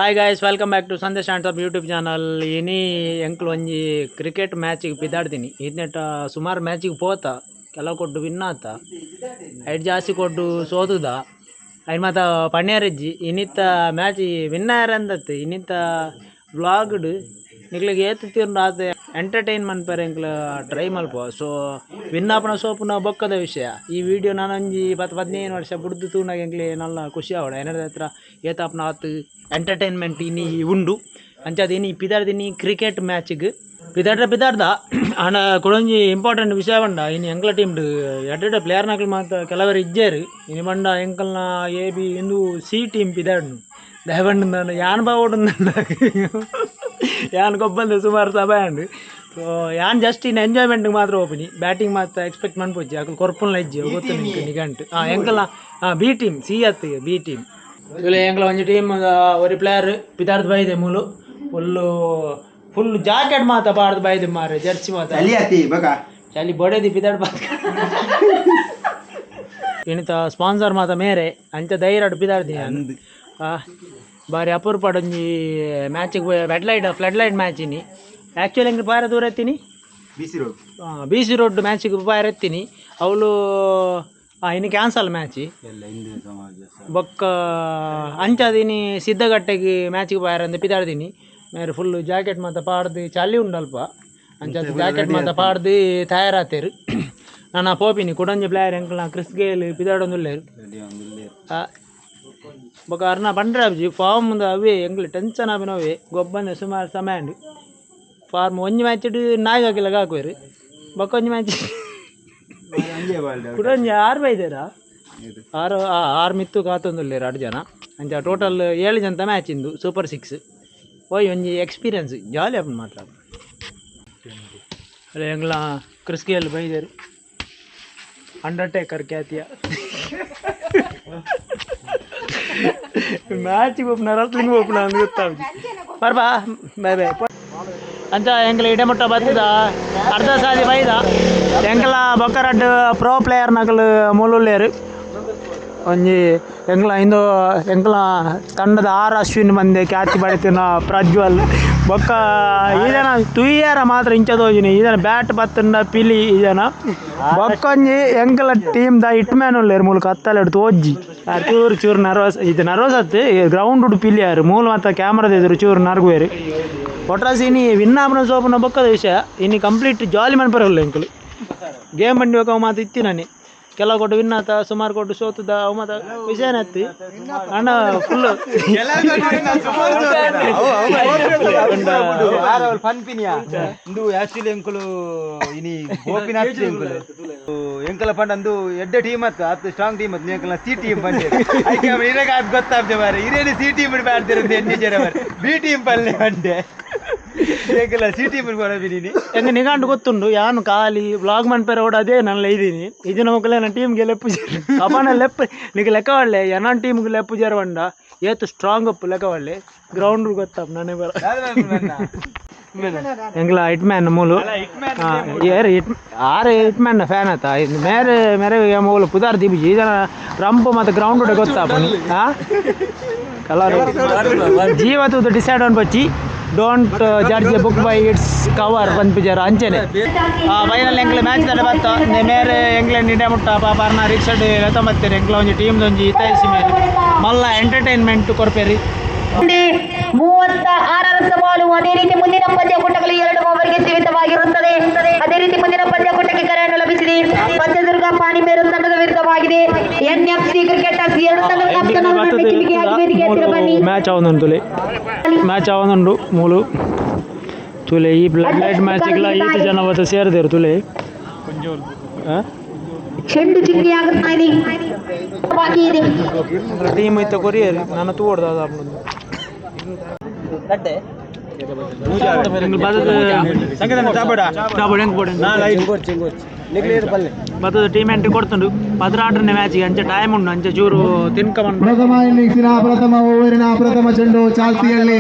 Hi guys, welcome back to Sandesh and sub YouTube channel. ಇನಿ ಎಂಕ್ಲು ಒಂಜಿ ಕ್ರಿಕೆಟ್ ಮ್ಯಾಚಿಗೆ ಪಿದಾಡ್ತೀನಿ. ಇದನ್ನೆಟ ಸುಮಾರು ಮ್ಯಾಚಿಗೆ ಪೋತ ಕೆಲವು ಕೊಟ್ಟು ವಿನ್ ಆತ, ಐದು ಜಾಸ್ತಿ ಕೊಟ್ಟು ಸೋತುದ. ಐದು ಮಾತ ಪಣ್ಯಾರಜ್ಜಿ ಇನ್ನಿತ್ತ ಮ್ಯಾಚ್ ವಿನ್ನರ್ ಅಂದತ್ತು. ಇನ್ನಿತ್ತ ವ್ಲಾಗ್ಡ್ ನಿಕ್ಲಿಗೆ ಏತು ತೀರ್ನು ಆತ ಎಂಟರ್ಟೈನ್ಮೆಂಟ್ ಪರ ಎಂಕ್ಲು ಟ್ರೈ ಮಲ್ಪ. ಸೊ ವಿನ್ ಆಪನ ಸೋಪುನ ಬೊಕ್ಕದ ವಿಷಯ. ಈ ವಿಡಿಯೋ ನಾನು ಒಂಜಿ 10-15 ವರ್ಷ ಬುಡ್ದು ತೂನಾಗ ಎಂಕ್ಲೆ ನಲ್ಲ ಖುಷಿ ಆವಡ. ಏನಾರ ಹತ್ರ ಏತಾಪನ ಆತು ಎಂಟರ್ಟೈನ್ಮೆಂಟ್ ಇನಿ ಉಂಡು ಅಂಚದ ಇನಿ ಪಿದಾಡ್ದಿನಿ ಕ್ರಿಕೆಟ್ ಮ್ಯಾಚ್ಗೆ ಪಿದಾಡ್ದ ಹಣ ಕೊಡೊಂಜಿ ಇಂಪಾರ್ಟೆಂಟ್ ವಿಷಯ ಬಂಡ. ಇನ್ನು ಎಂಕ್ಲ ಟೀಮ್ಡು ಎಡ್ಡೆ ಪ್ಲೇಯರ್ ನಕಲು ಮಾತ್ರ ಕೆಲವರು ಇಜ್ಜೇರು. ಇನ್ನು ಬಂಡ ಎಂಕಲ್ನ AB ಇಂದು C ಟೀಮ್ ಪಿದಾಡ್ನು ದಯವಂಡು ನಾನು ಯಾನ್ ಬಾವೋಡು ಯಾನ್ ಗೊಬ್ಬಂದ ಸುಮಾರು ಸಭೆ ಉಂಡು. ಸೊ ಯಾನ್ ಜಸ್ಟ್ ಇನ್ನು ಎಂಜಾಯ್ಮೆಂಟ್ಗೆ ಮಾತ್ರ ಹೋಗ್ತೀನಿ. ಬ್ಯಾಟಿಂಗ್ ಮಾತ್ರ ಎಕ್ಸ್ಪೆಕ್ಟ್ ಮಾಡ್ಬೋದು. ಯಾಕೆ ಕೊರ್ಪುಲ್ನ ಇಜ್ಜಿ ಗೊತ್ತು ನಿಮ್ಗೆ ನಿಗಂಟು ಎಂಕಲ್ನ B ಟೀಮ್ C ಅತ್ತಿಗೆ B ಟೀಮ್ ಇಲ್ಲಿ ಎಂಕ್ಲ ಒಂಜಿ ಟೀಮ್ ಒರಿ ಪ್ಲೇಯರ್ ಪಿದಾರ್ದು ಬೈದೆ ಮೂಲು ಫುಲ್ ಜಾಕೆಟ್ ಮಾತ ಪಾಡ್ದು ಬೈದೆ ಮಾರೆ ಜರ್ಸಿ ಮಾತ ಚಳಿ ಬೊಡೆದಿ ಪಿದಾಡ್ ಬಾತ್ ಇಣಿತ ಸ್ಪಾನ್ಸರ್ ಮಾತ ಮೇರೆ ಅಂಚ ಧೈರ್ಯ ಪಿದಾಡ್ತೀನಿ. ಬಾರಿ ಅಪೂರ್ಪಡ್ ಒಂಜಿ ಮ್ಯಾಚಿಗೆ ಫ್ಲಡ್ ಲೈಟ್ ಮ್ಯಾಚ್ ಇನಿ. ಆ್ಯಕ್ಚುಲಿ ಎಂಗೆ ಬಾರ ದೂರ ಎತ್ತೀನಿ BC ರೋಡ್ ಮ್ಯಾಚಿಗೆ ಬಾರ ಎತ್ತೀನಿ. ಅವಳು ಇನ್ನು ಕ್ಯಾನ್ಸಲ್ ಮ್ಯಾಚ್ ಬೊಕ್ಕ ಅಂಚದಿನಿ ಸಿದ್ಧಗಟ್ಟೆಗೆ ಮ್ಯಾಚಿಗೆ ಬಾರಂದು ಪಿದಾಡ್ತೀನಿ. ಮೇರೆ ಫುಲ್ ಜಾಕೆಟ್ ಮಾತ ಪಾಡ್ದು ಚಳಿ ಉಂಡಲ್ಪ ಅಂಚದ ಜಾಕೆಟ್ ಮಾತ ಪಾಡ್ದು ತಯಾರಾತೇರು. ನಾನು ಪೋಪಿನಿ ಕುಡೊಂಜಿ ಪ್ಲೇಯರ್ ಎಂಕ್ಲ ಕ್ರಿಸ್ ಗೇಲ್ ಪಿದಾಡೊಂದುಲ್ಲೇರು ಬೊಕ್ಕ ಅರ್ನ ಬಂಡ್ರೆ ಅಬ್ಜಿ ಫಾರ್ಮ್ ಅವೇ ಎಂಕ್ಲು ಟೆನ್ಷನ್ ಆಪಿನವೇ ಗೊಬ್ಬಂದ ಸುಮಾರು ಸಮಯ ಉಂಡು. ಫಾರ್ಮ್ ಒಂಜಿ ಮ್ಯಾಚ್ ಇಟ್ಟು ನಾಯಿ ಹಾಕಿಲಾಗ ಹಾಕುವೇರು ಬೊಕ್ಕ ಒಂಜಿ ಮ್ಯಾಚ್ ಕುಡೊಂಜಿ 6 ಬೈದೇರ 6 ಮಿತ್ತು ಕಾತೊಂದುಲ್ಲೇರು 2 ಜನ ಅಂಚ ಟೋಟಲ್ 7 ಜನ ಮ್ಯಾಚ್ ಇಂದು ಸೂಪರ್ 6 ಓಯ್ ಒಂಜಿ ಎಕ್ಸ್ಪೀರಿಯನ್ಸ್ ಜಾಲಿ ಆಪುಂಡು ಮಾತ್ರ. ಅಲ್ಲ ಎಂಗ್ಲ ಕ್ರಿಸ್ ಗೇಲ್ ಬೈದೇರು ಅಂಡರ್ಟೇಕರ್ ಖ್ಯಾತಿಯ ಮ್ಯಾಚಿಗೆ ಒಪ್ಪುನ ರಸ್ಲಿಂಗ್ ಒಪ್ಪುನ ಅಂತ ಗೊತ್ತಾಗ್ತದೆ ಬರ್ಬಾ ಬೈ ಬೈ ಅಂಚ ಎಂಕ್ಲ ಇಡಮುಟ್ಟ ಬತ್ತದ ಅರ್ಧ ಸಾಲಿ ಬೈದ ಎಂಕ್ಲ ಬೊಕ್ಕ 2 ಪ್ರೋ ಪ್ಲೇಯರ್ ನಕಲು ಮೂಲುಲ್ಲೇರು. ಒಂಜಿ ಎಂಕ್ಲ ತಂಡದ 6 ಅಶ್ವಿನ್ ಮಂದೆ ಕ್ಯಾಚ್ ಬಡಿತಿನ ಪ್ರಜ್ವಲ್ ಬೊಕ್ಕ ಈಜನ ತುಯ್ಯಾರ ಮಾತ್ರ ಇಂಚದೋಜಿನಿ ಈಜನ ಬ್ಯಾಟ್ ಬತ್ತಂಡ ಪಿಲಿ ಈಜನ ಬೊಕ್ಕೊಂಜಿ ಎಂಕ್ಲ ಟೀಮ್ ದ ಹಿಟ್ ಮ್ಯಾನ್ ಉಲ್ಲೇರು ಮೂಲು ಕತ್ತಲೆಡು ತೋಜ್ಜಿ ಚೂರು ನರ್ವಸ್ ಅತ್ತು ಗ್ರೌಂಡ್ ಪಿಲಿಯಾರು ಮೂಲು ಮಾತ್ರ ಕ್ಯಾಮ್ರಾದ ಎದುರು ಚೂರು ನರ್ಗುವೇರು. ಒಟ್ರಾಸಿ ಇನಿ ವಿನ್ ಆಪನ ಸೋಪುನ ಬೊಕ್ಕದ ವಿಷಯ. ಇನ್ನು ಕಂಪ್ಲೀಟ್ ಜಾಲಿ ಮನ್ಪರಲ್ಲ ಎಂಕ್ಲು ಗೇಮ್ ಬಂಡಿ ಹೋಗ ಮಾತು ಇತ್ತಿ ನಾನು ಕೆಲವು ಕೊಟ್ಟು ವಿನ್ ಆತ ಸುಮಾರು ಕೊಟ್ಟು ಸೋತದ ಅವು ಮಾತ ವಿಷಯನೇ ಹತ್ತಿ ಅಣ್ಣ ಫುಲ್ ಎಂಕುಲು ಇನಿ ಗೋಪಿನಾಥ್ ಎಂಕಲ ಪಂಡ ಅಂದು ಎಡ್ಡೆ ಟೀಮ್ ಅತ್ತು ಸ್ಟ್ರಾಂಗ್ ಟೀಮ್ ಅತ್ತು ಎಂಕಲ C ಟೀಮ್ ಬಂದೆ ಇರಾಗ ಅದು ಗೊತ್ತಾಗ್ತದೆ ಮಾರೆ ಇರೇನು C ಟೀಮ್ ಮಾಡ್ತಿರೋದು ಎಣ್ಣೆ ಜನ ಮಾರೆ B ಟೀಮ್ ಪಲ್ಲೆ ಬಂದೆ ಎಂಕಲ C ಟೀಮ್ ಬರಬಿನಿ ಹೆಂಗೆ ನಿಗಾಂಡು ಗೊತ್ತುಂಡು ಯಾನು ಖಾಲಿ ವ್ಲಾಗ್ ಮನ್ಪೇರ ಓಡ ಅದೇ ನಾನು ಇದ್ದೀನಿ ಇದನ್ನ ಮಕ್ಕಳೇ ನನ್ನ ಟೀಮ್ಗೆ ಲೆಪ್ಪು ಅಪ್ಪನ ಲೆಪ್ಪ ನಿಮಗೆ ಲೆಕ್ಕ ಒಳ್ಳೆ ನನ್ನ ಟೀಮ್ಗೆ ಲೆಪ್ಪು ಜರವಂಡ ಏತು ಸ್ಟ್ರಾಂಗ್ ಅಪ್ಪು ಲೆಕ್ಕ ಒಳ್ಳೆ ಗ್ರೌಂಡ್ ಗೊತ್ತಪ್ಪ ನಾನೇ ಬರ ಎಂಗ್ಲ ಹಿಟ್ ಮ್ಯಾನ್ ಮೂಲು ಹಿಟ್ ಮ್ಯಾನ್ ಫ್ಯಾನ್ ಆತ ಮೇರೆ ಮೂಲು ಪುದಾರ್ ದೀಪಿ ಇದನ್ನ ರಂಪು ಮತ್ತು ಗ್ರೌಂಡ್ ಗೊತ್ತಪ್ಪ ಕಲರ್ ಜೀವತ್ತು ಡಿಸೈಡ್ ಆನ್ ಬಚ್ಚಿ don't judge a book by its cover ಬಂದು ಪಿಜಾರ ಅಂಚೆನೆ ಫೈನಲ್ ಎಂಕ್ಲೆ ಮ್ಯಾಚ್ ತಡೆ ಬತ್ತ ಮೇರೆ ಎಂಗ್ಲೆಂಡ್ ಇಂಡಿಯಾ ಮುಟ್ಟ ಪಾಪ ಅರ್ನ ರಿಕ್ಸಡ್ ಎತ್ತಂಬತ್ತೇರಿ ಎಂಕ್ಲ ಒಂಜಿ ಟೀಮ್ದು ಒಂಜಿ ಇತಾಯಿಸಿ ಮೇಲೆ ಮಲ್ಲ ಎಂಟರ್ಟೈನ್ಮೆಂಟ್ ಕೊರ್ಪೇರಿ 36 ಬಾಲು. ಅದೇ ರೀತಿ ಮುಂದಿನ ಪಂದ್ಯಕೂಟಗಳು 2 ಓವರ್ಗೆ ಸೀಮಿತವಾಗಿರುತ್ತದೆ. ಅದೇ ರೀತಿ ಮುಂದಿನ ಪಂದ್ಯಕೂಟಕ್ಕೆ ಕರೆಯನ್ನು ಲಭಿಸಿದೆ. ಪಂಚದುರ್ಗ ಪಾಣಿಮೇರು ತಂಡದ ವಿರುದ್ಧವಾಗಿದೆ. NFC ಕ್ರಿಕೆಟರ್ಸ್ 2 ತಂಡದ ಮ್ಯಾಚ್ ಆವೊಂದುಂಡು ಮೂಲು ತುಲೆ ಈ ಬ್ಲಡ್ ಲೈಟ್ ಮ್ಯಾಚ್ಗೆಲ್ಲ ಈತ ಜನ ಅವತ್ತು ಸೇರಿದೇರು ತುಲೆ ಚೆಂಡು ಚಿಂದಿ ಆಗುತ್ತಾ ಇದೆ ಟೀಮ್ ಇತ್ತ ಕೊರಿಯರ್ ನಾನು ತೂಡ್ದ ಬರ್ತದ ಟೀಮ್ ಎಂಟ್ರಿ ಕೊಡ್ತುಂಡು 16ನೇ ಮ್ಯಾಚಿಗೆ ಅಂಚೆ ಟೈಮ್ ಉಂಡು ಅಂಚೆ ಚೂರು ತಿನ್ಕೊಂಡ್ ಪ್ರಥಮ ಇನ್ನಿಂಗ್ಸಿನ ಪ್ರಥಮ ಓವರಿನ ಪ್ರಥಮ ಚೆಂಡು ಚಾಲ್ತಿಯಲ್ಲಿ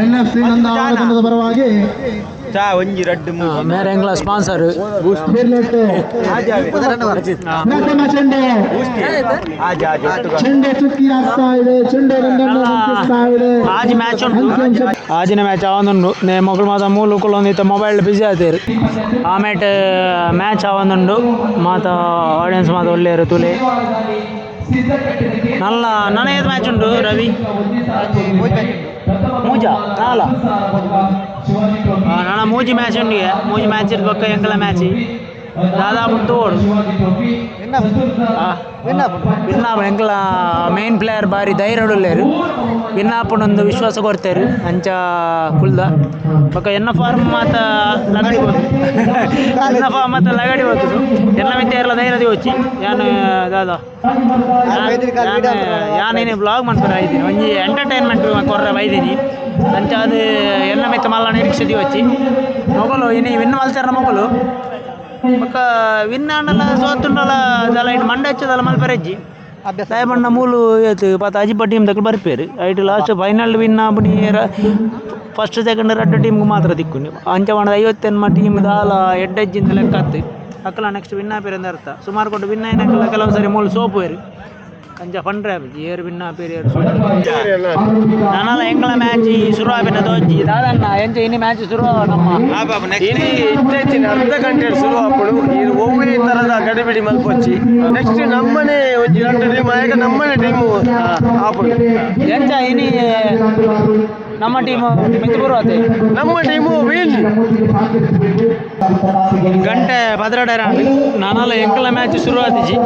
NFC ನಂದಾವರ ತಂಡದ ಪರವಾಗಿ ಚಾ ಒಂಜಿ ರಡ್ಡು ಮೇರೆ ಎಂಗ್ಲ ಸ್ಪಾನ್ಸರ್ ಬಿರ್ಲೆಟ್ಟು ಪ್ರಥಮ ಚೆಂಡು ಚೆಂಡು ಚುಕ್ಕಿ ಆಗ್ತಾ ಇದೆ, ಚೆಂಡು ರಂಗನ್ನು ಮುಟ್ಟಿಸ್ತಾ ಇದೆ. ಆಜಿ ಮ್ಯಾಚ್ ಉಂಟು, ಆಜಿನ ಮ್ಯಾಚ್ ಆವೊಂದುಂಡು ನೇ ಮೊಗಲು ಮಾತ ಮೂಲು ಕುಲ್ಲೊಂದಿತ್ತ ಮೊಬೈಲ್ ಬಿಸಿ ಆತೇರು ಆಮೇಟ್ ಮ್ಯಾಚ್ ಆವೊಂದುಂಡು ಮಾತ ಆಡಿಯನ್ಸ್ ಮಾತ ಒಳ್ಳೆಯರು ತುಲೆ ನಲ್ಲ ನನಗೇದು ಮ್ಯಾಚ್ ಉಂಟು ರವಿ ಮೂಜ ನಾಲ ನನ್ನ ಮೂಜಿ ಮ್ಯಾಚ್ ಉಂಡು ಮೂಜಿ ಮ್ಯಾಚ್ ಇರ್ದು ಪಕ್ಕ ಎಂಕಲ ಮ್ಯಾಚ್ ದಾದಾಪು ತೋಡು ವಿನ್ನಾಪು ಎಂಕಲ ಮೇನ್ ಪ್ಲೇಯರ್ ಬಾರಿ ಧೈರ್ಯಡುಲ್ಲೇರು ವಿನ್ನಾಪುನೊಂದು ವಿಶ್ವಾಸ ಕೊಡ್ತೇರು ಅಂಚ ಕುಲ್ದ ಪಕ್ಕ ಎನ್ನ ಫಾರ್ಮ್ ಮಾತ ಲಗಡಿ ಹೋದು ಎನ್ನ ಫಾರ್ಮ್ ಮಾತ ಲಗಡಿ ಹೋದು ಎನ್ನ ಮಿತ್ತೆ ಎಲ್ಲ ಧೈರ್ಯದಿ ಹೋಚಿ ಯಾನು ದಾದಾ ಯಾನೇನು ಬ್ಲಾಗ್ ಮಾಡ್ತಾರೆ ಐದೀನಿ ಒಂಜಿ ಎಂಟರ್ಟೈನ್ಮೆಂಟ್ ಕೊರ್ರೆ ಬೈದೀನಿ ಅಂಚ ಅದು ಎನ್ನ ಮಿತ್ತ ಮಲ್ಲ ನಿರೀಕ್ಷೆದಿ వచ్చి ಮೊಗಲು ಇನಿ ವಿನ್ ಮಲ್ತಾರ ಮೊಗಲು ಪಕ್ಕ ವಿನ್ ಆಂಡಲ ಸೋತುಂಡಲ ದಲ ಇಟ್ಟು ಮಂಡೆ ಹಚ್ಚದಲ್ಲ ಮಲ್ಪೆರಜ್ಜಿ ಸಾಯಬಣ್ಣ ಮೂಲು ಏತು ಪತ್ತ ಅಜಿಪ ಟೀಮ್ ತಕ್ಕ ಬರ್ಪೇರು ಐಟ್ ಲಾಸ್ಟ್ ಫೈನಲ್ ವಿನ್ ಆಪುನಿ ಫಸ್ಟ್ ಸೆಕೆಂಡ್ ರಡ್ಡು ಟೀಮ್ಗೆ ಮಾತ್ರ ತಿಕ್ಕುಂಡು ಅಂಚ ಮಾಡದ 50 ಟೀಮ್ ದಾಲ ಎಡ್ಡೆಜ್ಜಿಂದ ಲೆಕ್ಕ ಹತ್ತು ಅಕ್ಕಲ ನೆಕ್ಸ್ಟ್ ವಿನ್ ಆಪೇರು ಅಂತ ಅರ್ಥ ಸುಮಾರು ಕೊಟ್ಟು ವಿನ್ ಆಯ್ನಕ್ಕಲ್ಲ ಕೆಲವು ಸರಿ ಮೂಲು ಸೋಪುವೇರು ಅಂಚ ಫಂಡ್ರೆ ಆಪಿ ಏರು ವಿನ್ ಆಪೇರು ನಾನಲ್ಲ ಎಂಗ್ಲ ಮ್ಯಾಚ್ ಶುರು ಆಪಿನ ತೋಜಿ ದಾದಣ್ಣ ಎಂಚ ಇನಿ ಮ್ಯಾಚ್ ಶುರು ನಮ್ಮ ಇನಿ ಇತ್ತೀಚಿನ ಅರ್ಧ ಗಂಟೆ ಶುರು ಆಪುಡು ಇದು ಒವ್ವೇ ತರದ ಗಡಿಬಿಡಿ ಮಲ್ಪೊಚ್ಚಿ ನೆಕ್ಸ್ಟ್ ನಮ್ಮನೆ ಒಂಜಿ 2 ಟೀಮ್ ಆಗ ನಮ್ಮನೆ ಟೀಮು ಆಪುಡು ಎಂಚ ಇನಿ ನಮ್ಮ ಟೀಮು ಮಿತ್ತು ಬರುವತ್ತೆ ನಮ್ಮ ಟೀಮು ವಿನ್ ಗಂಟೆ ಭದ್ರಡರ ನಾನಲ್ಲ ಎಂಕಲ ಮ್ಯಾಚ್ ಶುರು ಆತಿಜಿ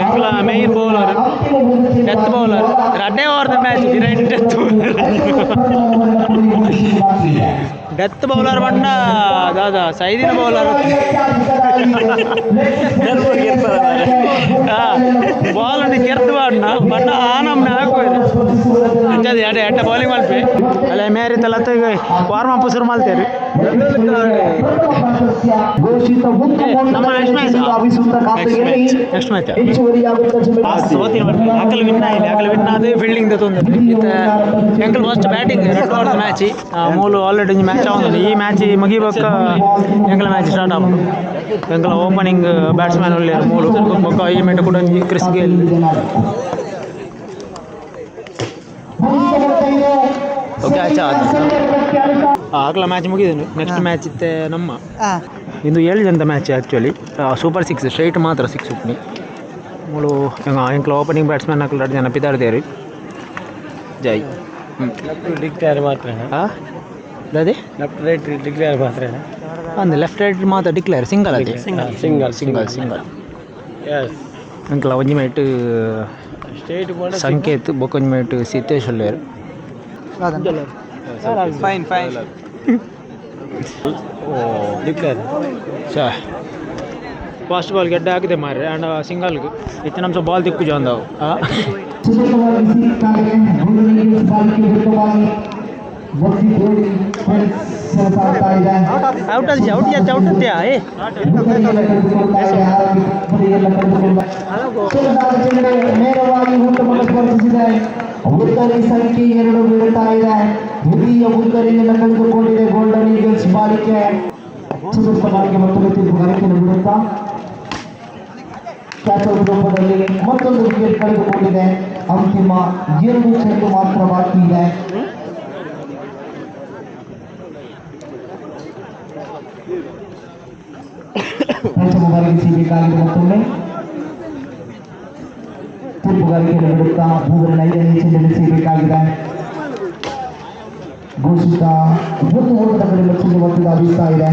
ಎಂಕಲ ಮೇನ್ ಬೌಲರ್ ಡೆತ್ ಬೌಲರ್ ರಡ್ಡೆ ಓವರ್ ದ ಮ್ಯಾಚ್ ಡೆತ್ ಬೌಲರ್ ಬಂಡ ದಾದಾ ಸೈದಿನ ಬೌಲರ್ ಬಾಲ್ ಕೆರ್ದು ಬಾಡ್ನ ಬಣ್ಣ ಆನಮ್ನೆ ಹಾಕುವೇರು ಅಂಚದು ಎಡ್ಡೆ ಬೌಲಿಂಗ್ ಮಲ್ಪೆ ಅಲ್ಲ ಮೇರಿ ತಲತ್ತ ವಾರ್ಮ್ ಅಪ್ ಶುರು ಮಾಡ್ತೇರಿ ನಮ್ಮ ನೆಕ್ಸ್ಟ್ ಮ್ಯಾಚ್ ಅಕಲ್ ವಿನ್ ಆಗಿದೆ ಅಕಲ್ ವಿನ್ ಆದ ಫೀಲ್ಡಿಂಗ್ ತೊಂದರೆ ಇತ್ತ ಎಂಕಲ್ ಫಸ್ಟ್ ಬ್ಯಾಟಿಂಗ್ 2 ಓವರ್ ಮ್ಯಾಚ್ ಮೂಲು ಆಲ್ರೆಡಿ ಮ್ಯಾಚ್ ಆಗೋದು ಈ ಮ್ಯಾಚ್ ಮುಗಿಬೇಕ ಎಂಕಲ ಮ್ಯಾಚ್ ಸ್ಟಾರ್ಟ್ ಆಗ್ಬೋದು ಎಂಕಲ ಓಪನಿಂಗ್ ಬ್ಯಾಟ್ಸ್ಮನ್ ಒಳ್ಳೆ ಮೂಲು ಬೊಕ್ಕ ಈ ಮೆಟ ಕೂಡ ಕ್ರಿಸ್ ಗೇಲ್ ಓಕೆ ಆಚೆ ಆಗಲ ಮ್ಯಾಚ್ ಮುಗಿದನು ನೆಕ್ಸ್ಟ್ ಮ್ಯಾಚ್ ಇತ್ತೆ ನಮ್ಮ ಇಂದು 7 ಜನದ ಮ್ಯಾಚ್ ಆ್ಯಕ್ಚುಲಿ ಸೂಪರ್ 6 ಸ್ಟ್ರೈಟ್ ಮಾತ್ರ 6 ಉಪ್ನಿ ಮೂಲು ಎಂಕ್ಲ ಓಪನಿಂಗ್ ಬ್ಯಾಟ್ಸ್ಮನ್ ಹಾಕಲು 2 ಜನ ಪಿದಾಡ್ದೇರಿ ಜೈ ಡಿಕ್ಲೇರ್ ಮಾತ್ರ ಅದೇ ಲೆಫ್ಟ್ ರೈಟ್ ಡಿಕ್ಲೇರ್ ಮಾತ್ರ ಅಂದ್ರೆ ಲೆಫ್ಟ್ ರೈಟ್ ಮಾತ್ರ ಡಿಕ್ಲೇರ್ ಸಿಂಗಲ್ ಅದೇ ಸಿಂಗಲ್ ಎಂಕ್ಲ ಒಂಜಿ ಮೇಟ್ ಸ್ಟೇಟ್ ಸಂಕೇತ್ ಬೊಕೊಂಜಿ ಮೇಟ್ ಸಿದ್ದೇಶ್ ಒಳ್ಳೆಯರು ಫೈನ್ ಡಿಕ್ಲೇರ್ ಫಾಸ್ಟ್ ಬಾಲ್ ಗೆಡ್ಡೆ ಹಾಕಿದೆ ಮಾರ್ರೆ ಆ್ಯಂಡ್ ಸಿಂಗಲ್ಗೆ ಇತ್ತು ನಮ್ಮ ಬಾಲ್ ತಿಕ್ಕು ಜಾಂದವು ಔಟ್ ಅತ್ಯಾ ನೇರವಾಗಿ ಹುಟ್ಟುಮುಟ್ಟ ಸ್ಪರ್ಶಿಸಿದೆ. ಉತ್ತರಿ ಸಂಖ್ಯೆ 2 ಬೀಳುತ್ತಾ ಇದೆ. ದ್ವಿತೀಯ ಉತ್ತರಿಯನ್ನು ಕಳೆದುಕೊಂಡಿದೆ ಗೋಲ್ಡನ್ ಈಗಲ್ಸ್ ಬಾಲಿಕೆ. ಚತುರ್ಥ ಬಾಲಿಕೆ ಮತ್ತೊಂದು ತೀರ್ಪುಗಾರಿಕೆಯನ್ನು ಬಿಡುತ್ತಾ ಕ್ಯಾಚೌಟ್ ರೂಪದಲ್ಲಿ ಮತ್ತೊಂದು ವಿಕೆಟ್ ಕಳೆದುಕೊಂಡಿದೆ. ಅಂತಿಮ 2 ಚೆಂಡು ಮಾತ್ರ ಬಾಕಿ ಇದೆ. ಪಂಚಮುಖರಿಗೆ ಸಿಗಬೇಕಾಗಿದೆ ಮತ್ತೊಮ್ಮೆ ತೀರ್ಪುಗಾರಿಕೆಯನ್ನು ಬಿಡುತ್ತಾ ಮೂವರನ್ನ 5ನೇ ಚೆಂಡಲ್ಲಿ ಸಿಗಬೇಕಾಗಿದೆ. ಘೋಷಿತ 1 ಓಟದ ಕಡೆಗೆ ಚೆಂಡು ಒತ್ತಿದ ಬೀಸ್ತಾ ಇದೆ.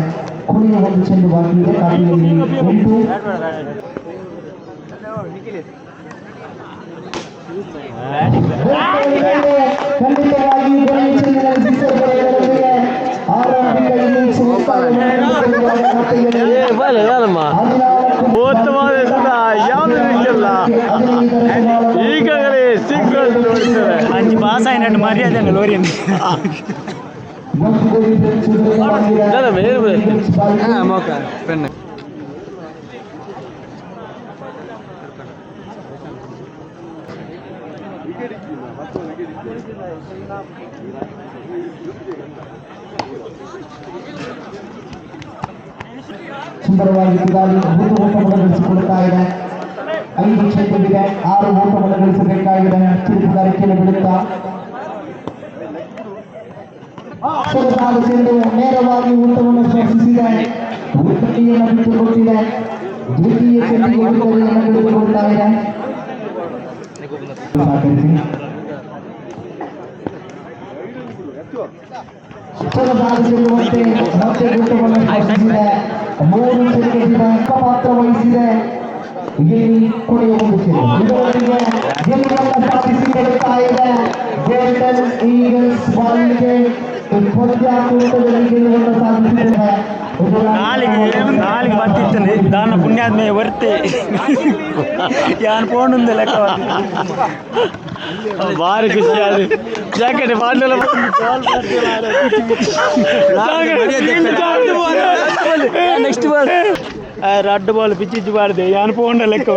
ಕೊನೆಯ 1 ಚೆಂಡು ಬಾಕಿ ಇದೆ. ಖಾತೆಯಲ್ಲಿ 8 ಖಂಡಿತವಾಗಿ ಕೊನೆಯ ಚೆಂಡಿನಲ್ಲಿ ಸಿಕ್ಸರ್ ಪಡೆಯುವುದರೊಂದಿಗೆ ಆರಂಭಿಕ ಇನ್ನಿಂಗ್ಸ್ ಈಗಾಗಲೇ ಸಿಂಗಲ್ ಅಂಚು ಪಾಸ್ ಆಯ್ನಟ್ಟು ಮರ್ಯಾದೆ ಲೋರಿ ಸುಂದರವಾಗಿ ಕಿದಾಲಿ 1 ಓಟವನ್ನು ಗಳಿಸಿಕೊಳ್ತಾ ಇದೆ. 5 ಚೆಂಡಿದೆ, 6 ಓಟವನ್ನು ಗಳಿಸಬೇಕಾಗಿದೆ. ತೀರ್ಪುಗಾರಿಕೆಯನ್ನು ಬಿಡುತ್ತಾ ಸೊಗಸಾದ ಚೆಂಡು ನೇರವಾಗಿ ಊಟವನ್ನು ಸ್ಪರ್ಶಿಸಿದೆ. ಉತ್ತರಿಯನ್ನು ಬಿಟ್ಟುಕೊಟ್ಟಿದೆ. ದ್ವಿತೀಯ ಚೆಂಡಿಗೆ ಉತ್ತರಿಯನ್ನು ಬಿಟ್ಟುಕೊಳ್ತಾ ಇದೆ. ಸೊಗಸಾದ ಚೆಂಡು ಮತ್ತೆ ಊಟವನ್ನು ಸ್ಪರ್ಶಿಸಿದೆ. 3 ಚೆಂಡಿನ ಪಾತ್ರ ವಹಿಸಿದೆ. ಇಲ್ಲಿ ಕೊನೆಯ ಒಂದು ಚೆಂಡು ಇದರೊಂದಿಗೆ ಗೆಲುವನ್ನು ಸಾಧಿಸಿಕೊಳ್ಳುತ್ತಾ ಇದೆ ಗೋಲ್ಡನ್ ಈಗಲ್ಸ್ ಬಾಲಿಗೆ. ಪಂದ್ಯಾಕೂಟದಲ್ಲಿ ಗೆಲುವನ್ನು ಸಾಧಿಸಿದೆ. ನಾಲಿಗೆ ಬತ್ತಿತ್ತಲ್ಲಿ ದಾನ ಪುಣ್ಯಾದ್ಮೆ ವರ್ತೆ ಯಾನ್ ಫೋನ್ ಲೆಕ್ಕ ಭಾರಿ ಖುಷಿ ಆದ್ರೆ ಜಾಕೆಟ್ ಬಾಂಡೆಲ್ಲ ನೆಕ್ಸ್ಟ್ ಬಾಲ್ ರಡ್ಡು ಬಾಲ್ ಪಿಚ್ಚಿಚ್ಚು ಬಾರ್ದೆ ಯಾನ್ ಫೋನ್ ಲೆಕ್ಕ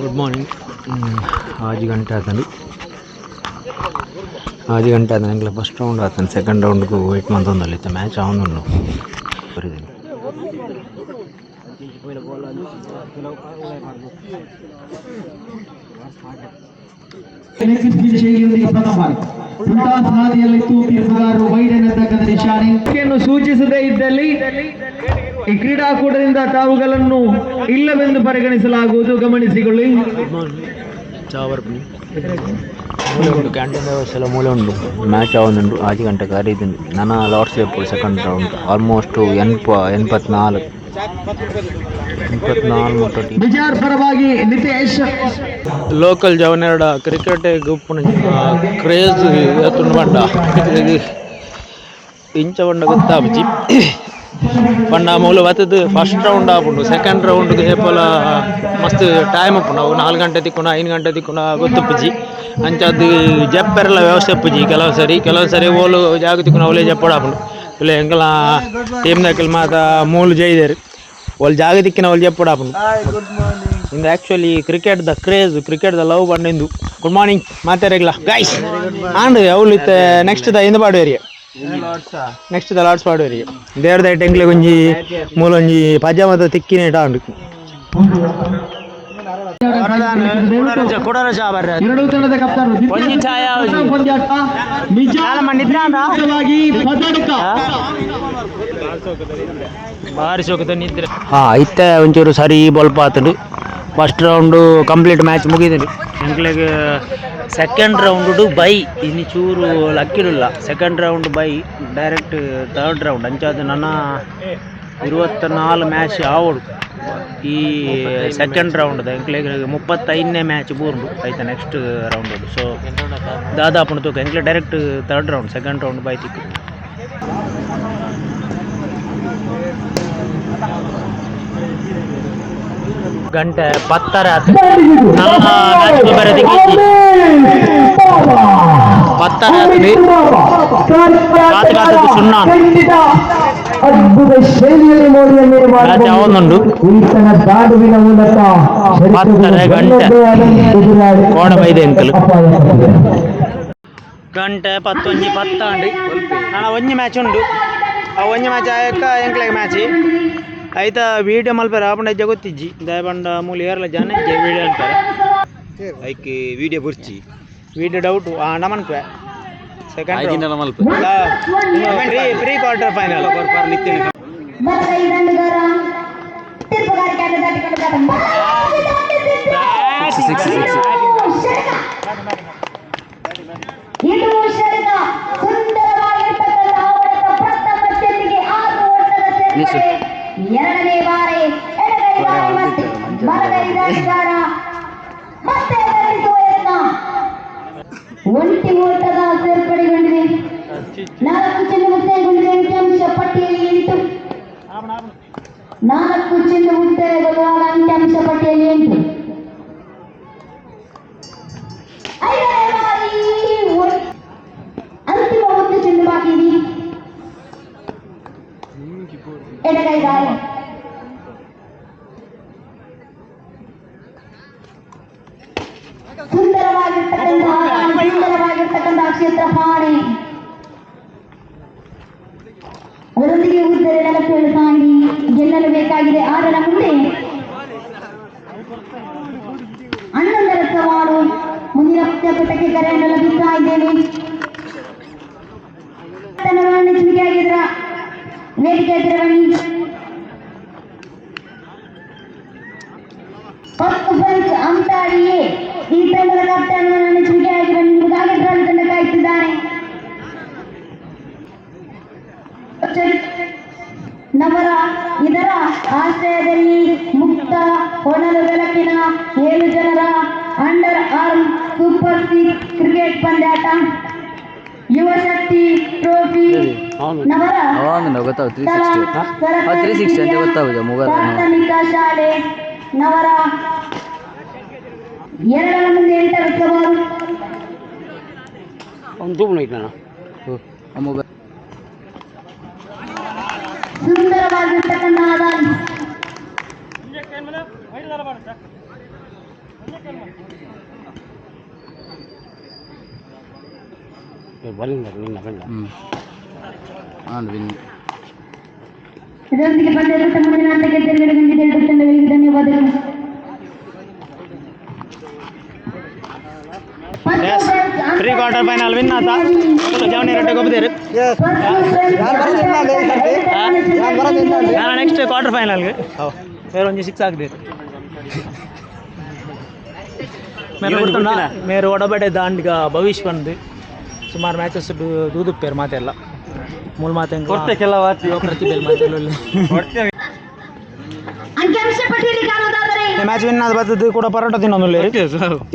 गुड मॉर्निंग आज घंटे आता फस्ट रौंड आता सेकंड रौंड को वेट मंत मैच आउंदु ಸೂಚಿಸದೇ ಇದ್ದಲ್ಲಿ ಈ ಕ್ರೀಡಾಕೂಟದಿಂದ ತಾವುಗಳನ್ನು ಇಲ್ಲವೆಂದು ಪರಿಗಣಿಸಲಾಗುವುದು, ಗಮನಿಸಿಕೊಳ್ಳಿ. ಮೂಲೆ ಉಂಟು ಕ್ಯಾಂಟೀನ್ ವ್ಯವಸ್ಥೆ ಎಲ್ಲ ಮೂಲೆ ಉಂಟು ಮ್ಯಾಚ್ ಆವೊಂದುಂಡು 5 ಗಂಟೆಗೆ ಅರಿಯುದು ನನ್ನ Lord's F second round almost 84 ಬಿಜಾರ್ ಪರವಾಗಿ ನಿತೇಶ್ ಲೋಕಲ್ ಜವನೆರಡ ಕ್ರಿಕೆಟ್ ಗುಂಪು ಕ್ರೇಜ್ ಎತ್ತುಂಡು ಬಂಡ ಇಂಚ ಬಂಡ ಗೊತ್ತಾಪುಜಿ ಪಂಡ ಮೂಲ ಬತ್ತದು ಫಸ್ಟ್ ರೌಂಡ್ ಆಪುಂಡು ಸೆಕೆಂಡ್ ರೌಂಡ್ಗೆ ಏಪಲ ಮಸ್ತ್ ಟೈಮ್ ಉಪ್ಪುಂಡು ಅವು 4 ಗಂಟೆ ತಿಕ್ಕೊಂಡು 5 ಗಂಟೆ ತಿಕ್ಕೊಂಡು ಗೊತ್ತುಪ್ಪುಜಿ ಅಂಚದ್ದು ಜಪ್ಪೆರೆಲ್ಲ ವ್ಯವಸ್ಥೆ ಉಪ್ಪುಜಿ ಕೆಲವು ಸರಿ ಓಲು ಜಾಗ ತಿಕ್ಕೊಂಡು ಅವಲೇ ಜಪ್ಪಡ ಆಪುಂಡು ಇಲ್ಲ ಎಂಕಲ ಟೀಮ್ದಾಕಲ್ ಮಾತ ಮೂಲು ಜೈದೇರು వాళ్ళు ಜಾಗ ದಿಕ್ಕಿನ వాళ్ళు చెప్పడాపను ಇಂದು ಆ್ಯಕ್ಚುಲಿ ಕ್ರಿಕೆಟ್ ದ ಕ್ರೇಜ್ ಕ್ರಿಕೆಟ್ ದ ಲವ್ ಬಂడింದು ಗುಡ್ ಮಾರ್ನಿಂಗ್ ಮಾತಾಡಿಲ್ಲ ಗೈಸ್ ಆಂಡ್ ಅವಳು ಇತ್ತೆ ನೆಕ್ಸ್ಟ್ ದ ಇಂದ ಪಾಡು ಏರಿಯಾ ನೆಕ್ಸ್ಟ್ ದ ಲಾರ್ಡ್ಸ್ ಪಾಡು ಏರಿಯಾ ದೇವ್ರ ದೈಟ್ ಎಂಕ್ಲೆ ಒಂಜಿ ಮೂಲೊಂಜಿ ಪಜಾಮದ ತಿಕ್ಕಿನ ಇಟ ಉಂಡು ಒಂಜಿ ಛಾಯ ಭಾರಿ ಸೋಕದ ನಿದ್ರೆ ಇತ್ತೆ ಒಂಚೂರು ಸರಿ ಬಲ್ಪ ಆತುಂಡು ಫಸ್ಟ್ ರೌಂಡು ಕಂಪ್ಲೀಟ್ ಮ್ಯಾಚ್ ಮುಗಿದಿರಿ ಎಂಕ್ಲೆಗ್ ಸೆಕೆಂಡ್ ರೌಂಡು ಬೈ ಇನ್ನು ಚೂರು ಲಕ್ಕಿಡಿಲ್ಲ second round bye direct third round ಅಂಚಾದ ನನ್ನ 24 ಮ್ಯಾಚ್ ಆವಡು ಈ ಸೆಕೆಂಡ್ ರೌಂಡ್ ಎಂಕ್ಲೆಗ್ 35ನೇ ಮ್ಯಾಚ್ ಬೂರ್ಂಡು ಆಯ್ತಾ ನೆಕ್ಸ್ಟ್ ರೌಂಡ್ ಸೊ ದಾದಾಪುಣ ತೂಕ ಎಂಕ್ಲೆ direct third round second round bye ತಿಕ್ಕು ಗಂಟೆ 10 ಆತು ನಮ್ಮ ಮ್ಯಾಚ್ ಬೇರೆ ದಿಕ್ಕಿಚ್ಚಿ 10 ಆತು ಸುಣ್ಣ ಅದ್ಭುತ ಶೈಲಿಯಲ್ಲಿ ಮ್ಯಾಚ್ ಆವೊಂದುಂಡು 10 ಗಂಟೆ ಕೋಡ ಬೈದೆ ಅಂಕಲ್ ಗಂಟೆ 10 ಅಂಡಿ ನಾನು ಒಂಜಿ ಮ್ಯಾಚ್ ಉಂಡು ಆ ಒಂಜಿ ಮ್ಯಾಚ್ ಆಯಕ್ಕ ಎಂಕ್ಲೆಗ್ ಮ್ಯಾಚ್ ಆಯ್ತಾ ವೀಡಿಯೋ ಮಲ್ಪೇರ ಆಪಂಡ ಇಜ್ಜ ಗೊತ್ತಿಜ್ಜಿ ದಯಪಂಡ ಮೂಲ ಏರ್ಲ ಜನ ಇಜ್ಜೆ ವೀಡಿಯೋ ಅಂತಾರೆ ಐಕೆ ವಿಡಿಯೋ ಬುರ್ಚಿ ವೀಡಿಯೋ ಡೌಟು ನಮನ್ಪೆ ಸೆಕೆಂಡ್ ಪ್ರೀ ಕ್ವಾರ್ಟರ್ ಫೈನಲ್ ಎರಡನೇ ಬಾರಿ ಮತ್ತೆ ಒಂಟಿ ಓಟದ ಸೇರ್ಪಡೆಗೊಂಡಿದೆ 4 ಚೆಂಡು ಮುಕ್ತಾಯಗೊಂಡಿದೆ ಅಂಕಿಅಂಶ ಪಟ್ಟಿಯಲ್ಲಿ 8 4 ಚೆಂಡು ಮುಕ್ತಾಯಗೊಳ್ಳುವಾಗ ಅಂಕಿಅಂಶ ಪಟ್ಟಿಯಲ್ಲಿ 8 ಐದನೇ ಬಾರಿ ಅಂತಿಮ 1 ಚೆಂಡು ಬಾಕಿ ಇದೆ ಎಡಗೈ ದಾರಿ ಪಾಣೆ ಅದರೊಂದಿಗೆ ಉದ್ದರೆ 47 ಸಾಂಗಿ ಗೆಲ್ಲಲು ಬೇಕಾಗಿದೆ. ಆರರ ಮುಂದೆ 11ರ ಸವಾಲು. ಮುಂದಿನ ಪಂದ್ಯಕೂಟಕ್ಕೆ ಕರೆಯನ್ನು ಲಭಿಸ್ತಾ ಇದ್ದೇನೆ. ಮೆಚ್ಚುಗೆಯಾಗಿದ್ರ ವೇದಿಕೆ ಹತ್ತಿರ ಬನ್ನಿ. ಫಸ್ಟ್ ಫ್ರೆಂಡ್ಸ್ ಅಂತಾಡಿಯೇ ಈ ತಂಡದ ಕ್ಯಾಪ್ಟನ್ ಮೆಚ್ಚುಗೆಯಾಗಿ ಬನ್ನಿ. ನಿಮಗಾಗಿ ಡ್ರಾಲ್ ತಂಡ ಕಾಯ್ತಿದ್ದಾನೆ. ನವರ ಇದರ ಆಶ್ರಯದಲ್ಲಿ ಮುಕ್ತ ಹೊನಲು ಬೆಳಕಿನ 7 ಜನರ ಅಂಡರ್ ಆರ್ಮ್ ಸೂಪರ್ 6 ಕ್ರಿಕೆಟ್ ಪಂದ್ಯಾಟ ಯುವ ಶಕ್ತಿ ಟ್ರೋಫಿ ನವರ ಪ್ರಾಥಮಿಕ ಶಾಲೆ ನವರ 2ರ ಮುಂದೆ 8ರ ಸವಾಲು. ಸುಂದರವಾಗಿರ್ತಕ್ಕಂಥ ದಾರಿ ಇದರೊಂದಿಗೆ ಪಂದ್ಯದ ಮುಂದಿನ ಹಂತಕ್ಕೆ ತೆರಳಿದಂತೆ 2 ತಂಡಗಳಿಗೆ ಧನ್ಯವಾದಗಳು. ಪ್ರೀ ಕ್ವಾರ್ಟರ್ ಫೈನಲ್ ವಿನ್ ಆತ ಜವನಿ ರೆಡ್ಡಿ ಗೊಬ್ಬದೇರು. ನಾನು ನೆಕ್ಸ್ಟ್ ಕ್ವಾರ್ಟರ್ ಫೈನಲ್ಗೆ ಬೇರೆ ಒಂಜಿ 6 ಆಗದೇರು ಮೇರೆ ಒಡಬಡೆ ದಾಂಡಿಗ ಭವಿಷ್ ಬಂದು ಸುಮಾರು ಮ್ಯಾಚಸ್ ದೂದುಪ್ಪೇರು ಮಾತೆಲ್ಲ ಮೂಲ ಮಾತೆ ಪ್ರತಿಭೆ ಮಾತೆಲ್ಲ ಅಂಕಿಅಂಶ ಪಟ್ಟಿಯಲ್ಲಿ ಕಾಣುವುದಾದರೆ ಮ್ಯಾಚ್ ವಿನ್ ಆದ ಬರ್ತದ್ದು ಕೂಡ ಪರೋಟ ತಿನ್ನೋದು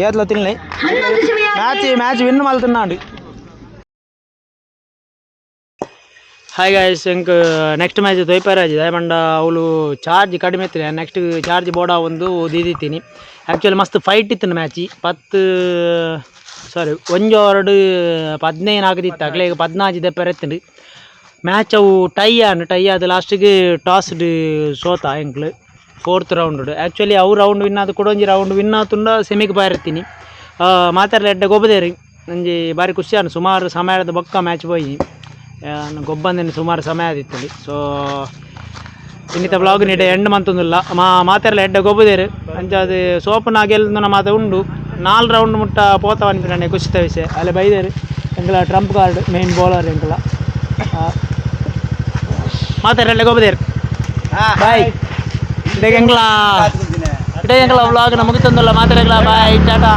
ಏತ್ಲ ತಿನ್ನಿ 11 ಶಿವೆಯಾಗಿ ಮ್ಯಾಚ್ ವಿನ್ ಮಾಲ್ ತಿನ್ನಾಡಿ. ಹಾಯ್ ಗಾಯ್ಸ್ ಎಂಕ್ ನೆಕ್ಸ್ಟ್ ಮ್ಯಾಚ್ ದೊಯ್ಪರಾಜಿ ದಯಮಂಡ ಅವಳು ಚಾರ್ಜ್ ಕಡಿಮೆ ಇತ್ತು. ನೆಕ್ಸ್ಟ್ ಚಾರ್ಜ್ ಬೋಡ ಒಂದು ದೀದಿತ್ತೀನಿ. ಆ್ಯಕ್ಚುಲಿ ಮಸ್ತ್ ಫೈಟ್ ಇತ್ತು ಮ್ಯಾಚ್ 15 ಆಗದಿತ್ತು ಆಗಲೇ. ಈಗ 14 ದೆಪ್ಪರ ಎತ್ತಂಡು ಮ್ಯಾಚ್ ಅವು ಟೈ ಆದ ಲಾಸ್ಟಿಗೆ ಟಾಸ್ಡ್ ಸೋತ ಎಂಕ್ಲು 4th ರೌಂಡ್. ಆ್ಯಕ್ಚುಲಿ ಅವು ರೌಂಡ್ ವಿನ್ ಆದ ಕೂಡ ಒಂಜಿ ರೌಂಡ್ ವಿನ್ ಆತುಂಡ ಸೆಮಿಗೆ ಬಾರಿರ್ತೀನಿ. ಮಾತಾಡಲ ಎಡ್ಡೆ ಗೊಬ್ಬದೇರಿ ನಂಜಿ ಭಾರಿ ಖುಷಿ ಆನು. ಸುಮಾರು ಸಮಯದ ಬೊಕ್ಕ ಮ್ಯಾಚ್ ಪೋಯಿ ಗೊಬ್ಬಂದೇನೆ ಸುಮಾರು ಸಮಯ ಆದಿತ್ತಲ್ಲಿ. ಸೊ ಇನ್ನಿತ ಬ್ಲಾಗ್ ನೀಡೆ ಎಂಡ್ ಮಂತೊಂದಿಲ್ಲ ಮಾತಾಡಲ ಎಡ್ಡೆ ಗೊಬ್ಬದೇರು ಅಂಚಾದ ಸೋಪನ ಗೆಲ್ದು ಮಾತ ಉಂಡು 4 ರೌಂಡ್ ಮುಟ್ಟ ಪೋತವ ಅನ್ಪಿನ ಖುಷಿತ ವಿಷಯ ಅಲ್ಲೇ ಬೈದೇರು ಎಂಕಲ ಟ್ರಂಪ್ ಕಾರ್ಡ್ ಮೇನ್ ಬೌಲರ್ ಎಂಕಲ ಮಾತಾಡಲ ಗೊಬ್ಬದೇರು ಬಾಯ್. ಇಡೇ ಎಂಕಲ ವ್ಲಾಗ್ ನಮಗೆ ತಂದಲ್ಲ ಮಾತಾಡಲ್ಲ ಬಾಯ್ ಟಾಟಾ.